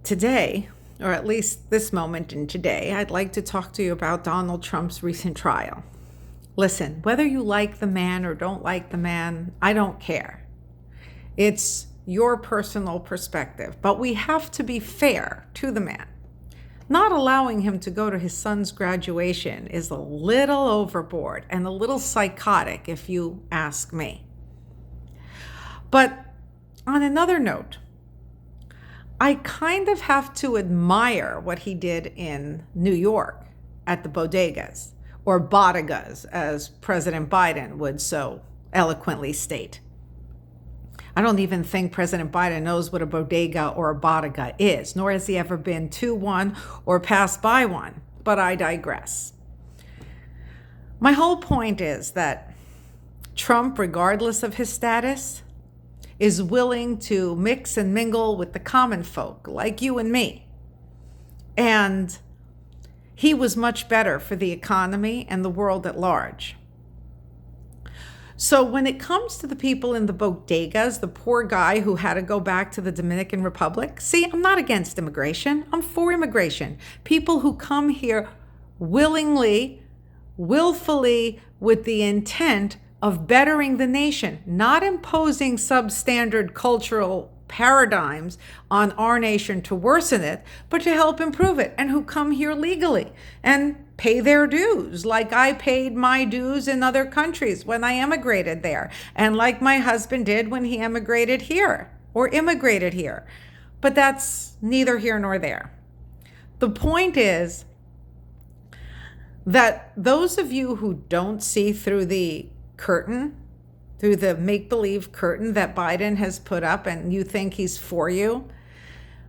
Today, or at least this moment in today, I'd like to talk to you about Donald Trump's recent trial. Listen, whether you like the man or don't like the man, I don't care. It's your personal perspective, but we have to be fair to the man. Not allowing him to go to his son's graduation is a little overboard and a little psychotic, if you ask me. But on another note, I kind of have to admire what he did in New York at the bodegas, or bodegas, as President Biden would so eloquently state. I don't even think President Biden knows what a bodega or a bodega is, nor has he ever been to one or passed by one, but I digress. My whole point is that Trump, regardless of his status, is willing to mix and mingle with the common folk like you and me. And he was much better for the economy and the world at large. So when it comes to the people in the bodegas, the poor guy who had to go back to the Dominican Republic, see, I'm not against immigration. I'm for immigration. People who come here willingly, willfully, with the intent of bettering the nation, not imposing substandard cultural paradigms on our nation to worsen it, but to help improve it, and who come here legally and pay their dues, like I paid my dues in other countries when I emigrated there, and like my husband did when he emigrated here or immigrated here. But that's neither here nor there. The point is that those of you who don't see through the curtain, through the make-believe curtain that Biden has put up, and you think he's for you,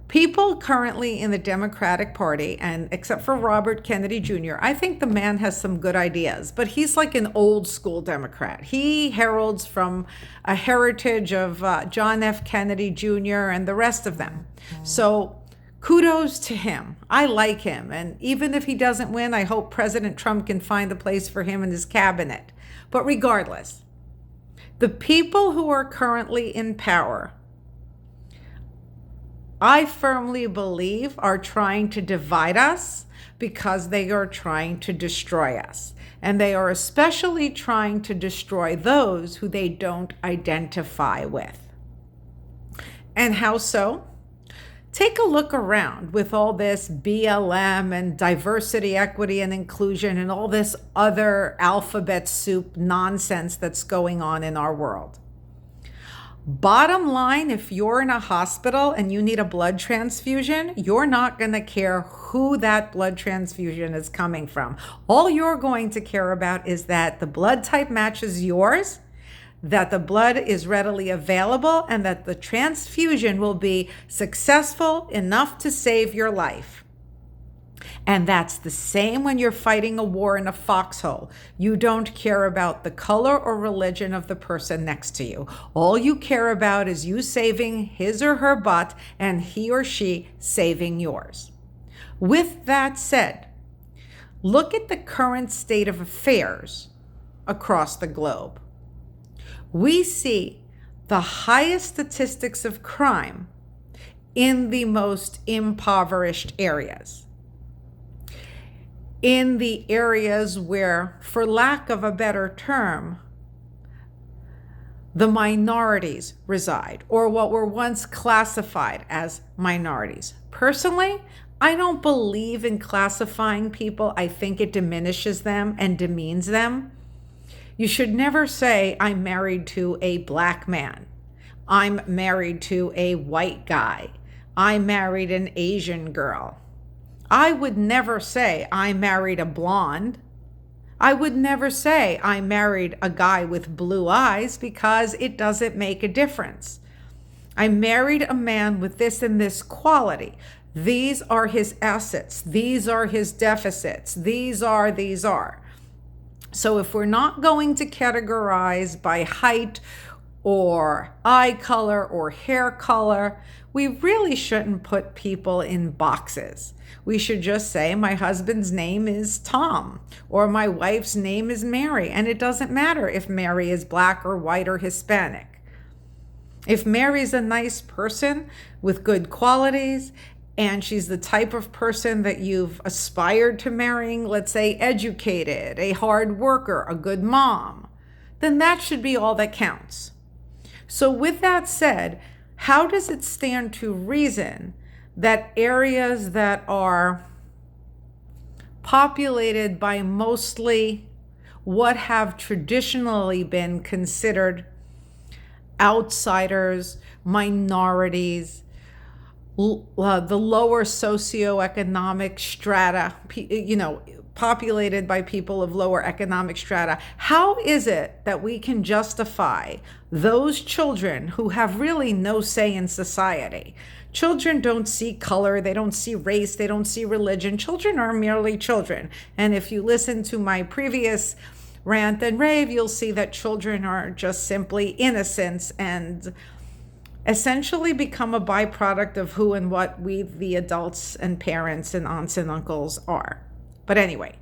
people currently in the Democratic Party, and except for Robert Kennedy Jr., I think the man has some good ideas, but he's like an old school Democrat. He heralds from a heritage of John F. Kennedy Jr. and the rest of them. So kudos to him. I like him. And even if he doesn't win, I hope President Trump can find a place for him in his cabinet. But regardless, the people who are currently in power, I firmly believe, are trying to divide us because they are trying to destroy us. And they are especially trying to destroy those who they don't identify with. And how so? Take a look around with all this BLM and diversity, equity, and inclusion and all this other alphabet soup nonsense that's going on in our world. Bottom line, if you're in a hospital and you need a blood transfusion, you're not going to care who that blood transfusion is coming from. All you're going to care about is that the blood type matches yours, that the blood is readily available, and that the transfusion will be successful enough to save your life. And that's the same when you're fighting a war in a foxhole. You don't care about the color or religion of the person next to you. All you care about is you saving his or her butt and he or she saving yours. With that said, look at the current state of affairs across the globe. We see the highest statistics of crime in the most impoverished areas. In the areas where, for lack of a better term, the minorities reside, or what were once classified as minorities. Personally, I don't believe in classifying people. I think it diminishes them and demeans them. You should never say, I'm married to a black man. I'm married to a white guy. I married an Asian girl. I would never say I married a blonde. I would never say I married a guy with blue eyes, because it doesn't make a difference. I married a man with this and this quality. These are his assets. These are his deficits. These are. So if we're not going to categorize by height or eye color or hair color, we really shouldn't put people in boxes. We should just say, my husband's name is Tom, or my wife's name is Mary. And it doesn't matter if Mary is black or white or Hispanic. If Mary's a nice person with good qualities and she's the type of person that you've aspired to marrying, let's say educated, a hard worker, a good mom, then that should be all that counts. So with that said, how does it stand to reason that areas that are populated by mostly what have traditionally been considered outsiders, minorities, the lower socioeconomic strata, populated by people of lower economic strata, how is it that we can justify those children who have really no say in society? Children don't see color, they don't see race, they don't see religion. Children are merely children. And if you listen to my previous rant and rave, you'll see that children are just simply innocence and essentially become a byproduct of who and what we, the adults and parents and aunts and uncles, are. But anyway,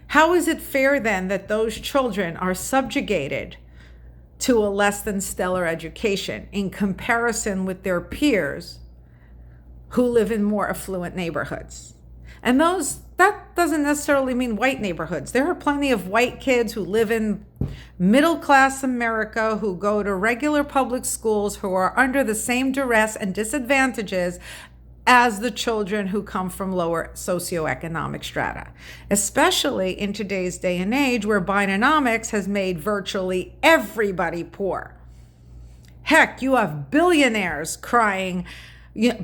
how is it fair then that those children are subjugated to a less than stellar education in comparison with their peers who live in more affluent neighborhoods? And that doesn't necessarily mean white neighborhoods. There are plenty of white kids who live in middle class America, who go to regular public schools, who are under the same duress and disadvantages as the children who come from lower socioeconomic strata, especially in today's day and age where Bidenomics has made virtually everybody poor. Heck, you have billionaires crying,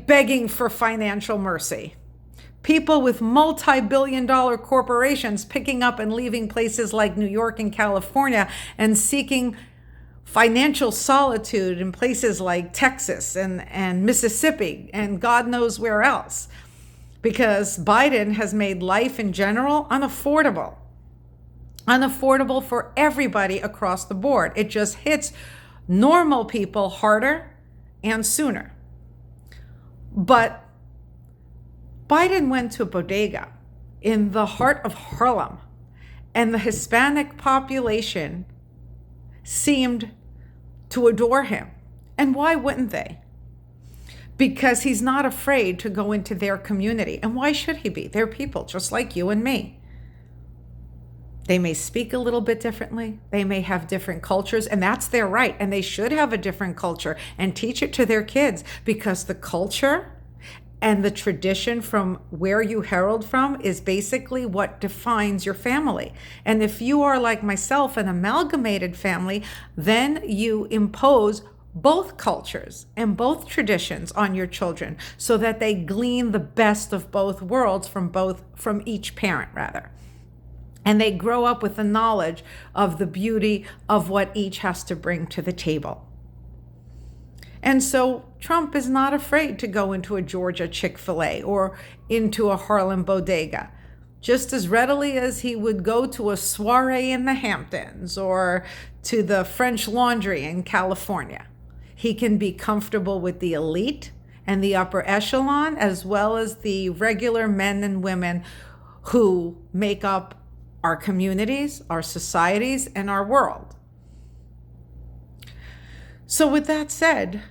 begging for financial mercy. People with multi-billion-dollar corporations picking up and leaving places like New York and California and seeking financial solitude in places like Texas and Mississippi and God knows where else, because Biden has made life in general unaffordable for everybody across the board. It just hits normal people harder and sooner. But Biden went to a bodega in the heart of Harlem, and the Hispanic population seemed to adore him. And why wouldn't they? Because he's not afraid to go into their community. And why should he be? They're people just like you and me. They may speak a little bit differently. They may have different cultures, and that's their right. And they should have a different culture and teach it to their kids, because the culture and the tradition from where you herald from is basically what defines your family. And if you are like myself, an amalgamated family, then you impose both cultures and both traditions on your children so that they glean the best of both worlds from each parent rather. And they grow up with the knowledge of the beauty of what each has to bring to the table. And so Trump is not afraid to go into a Georgia Chick-fil-A or into a Harlem bodega, just as readily as he would go to a soiree in the Hamptons or to the French Laundry in California. He can be comfortable with the elite and the upper echelon, as well as the regular men and women who make up our communities, our societies, and our world. So with that said,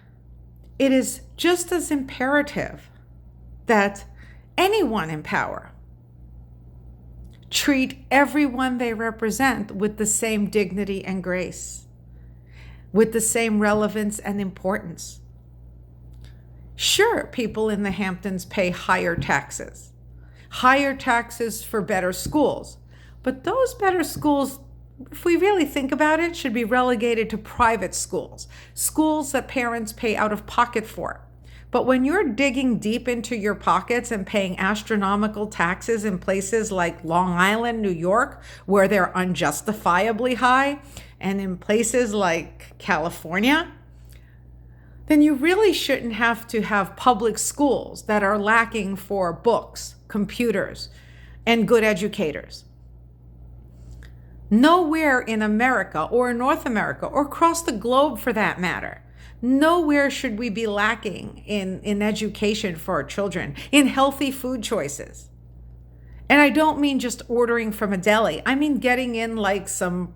it is just as imperative that anyone in power treat everyone they represent with the same dignity and grace, with the same relevance and importance. Sure, people in the Hamptons pay higher taxes for better schools, but those better schools, if we really think about it, should be relegated to private schools that parents pay out of pocket for. But when you're digging deep into your pockets and paying astronomical taxes in places like Long Island, New York, where they're unjustifiably high, and in places like California, then you really shouldn't have to have public schools that are lacking for books, computers, and good educators. Nowhere in America or North America or across the globe for that matter, nowhere should we be lacking in education for our children, in healthy food choices. And I don't mean just ordering from a deli. I mean getting in like some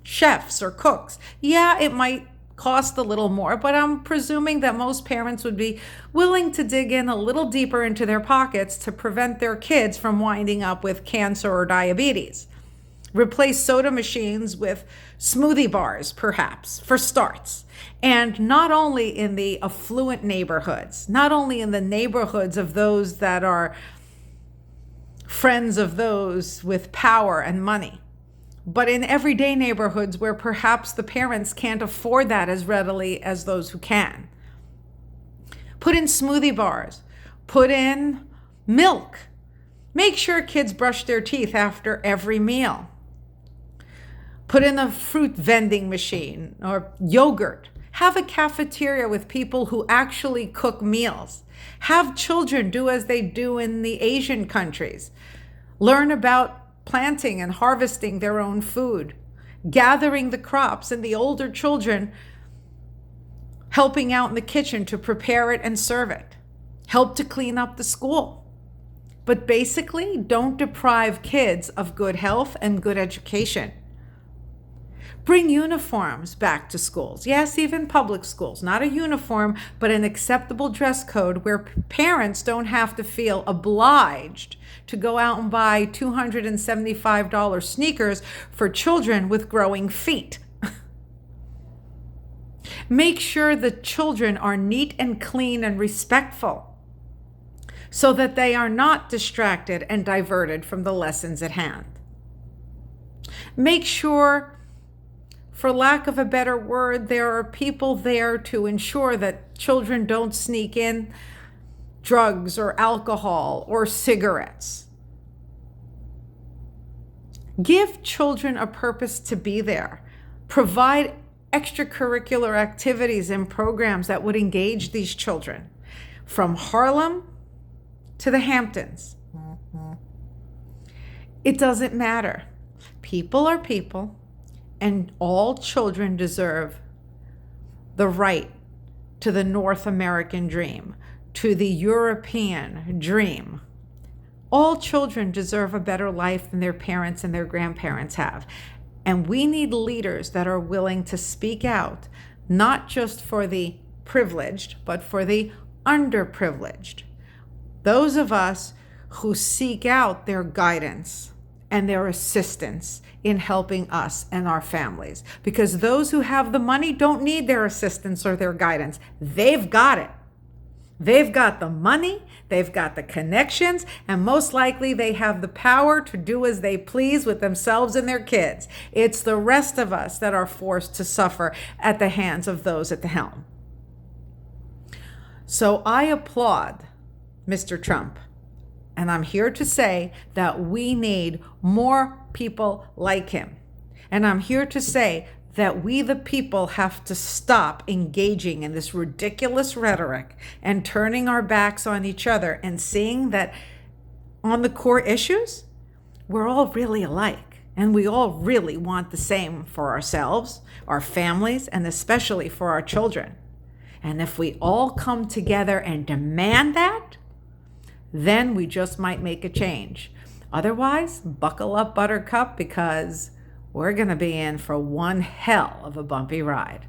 chefs or cooks. Yeah, it might cost a little more, but I'm presuming that most parents would be willing to dig in a little deeper into their pockets to prevent their kids from winding up with cancer or diabetes. Replace soda machines with smoothie bars, perhaps, for starts. And not only in the affluent neighborhoods, not only in the neighborhoods of those that are friends of those with power and money, but in everyday neighborhoods where perhaps the parents can't afford that as readily as those who can. Put in smoothie bars, put in milk. Make sure kids brush their teeth after every meal. Put in a fruit vending machine or yogurt. Have a cafeteria with people who actually cook meals. Have children do as they do in the Asian countries. Learn about planting and harvesting their own food, gathering the crops, and the older children helping out in the kitchen to prepare it and serve it. Help to clean up the school. But basically, don't deprive kids of good health and good education. Bring uniforms back to schools. Yes, even public schools. Not a uniform, but an acceptable dress code where parents don't have to feel obliged to go out and buy $275 sneakers for children with growing feet. Make sure the children are neat and clean and respectful so that they are not distracted and diverted from the lessons at hand. Make sure, for lack of a better word, there are people there to ensure that children don't sneak in drugs or alcohol or cigarettes. Give children a purpose to be there. Provide extracurricular activities and programs that would engage these children. From Harlem to the Hamptons. It doesn't matter. People are people. And all children deserve the right to the North American dream, to the European dream. All children deserve a better life than their parents and their grandparents have. And we need leaders that are willing to speak out, not just for the privileged, but for the underprivileged. Those of us who seek out their guidance and their assistance in helping us and our families. Because those who have the money don't need their assistance or their guidance. They've got it. They've got the money, they've got the connections, and most likely they have the power to do as they please with themselves and their kids. It's the rest of us that are forced to suffer at the hands of those at the helm. So I applaud Mr. Trump. And I'm here to say that we need more people like him. And I'm here to say that we, the people, have to stop engaging in this ridiculous rhetoric and turning our backs on each other and seeing that on the core issues, we're all really alike. And we all really want the same for ourselves, our families, and especially for our children. And if we all come together and demand that, then we just might make a change. Otherwise, buckle up, Buttercup, because we're going to be in for one hell of a bumpy ride.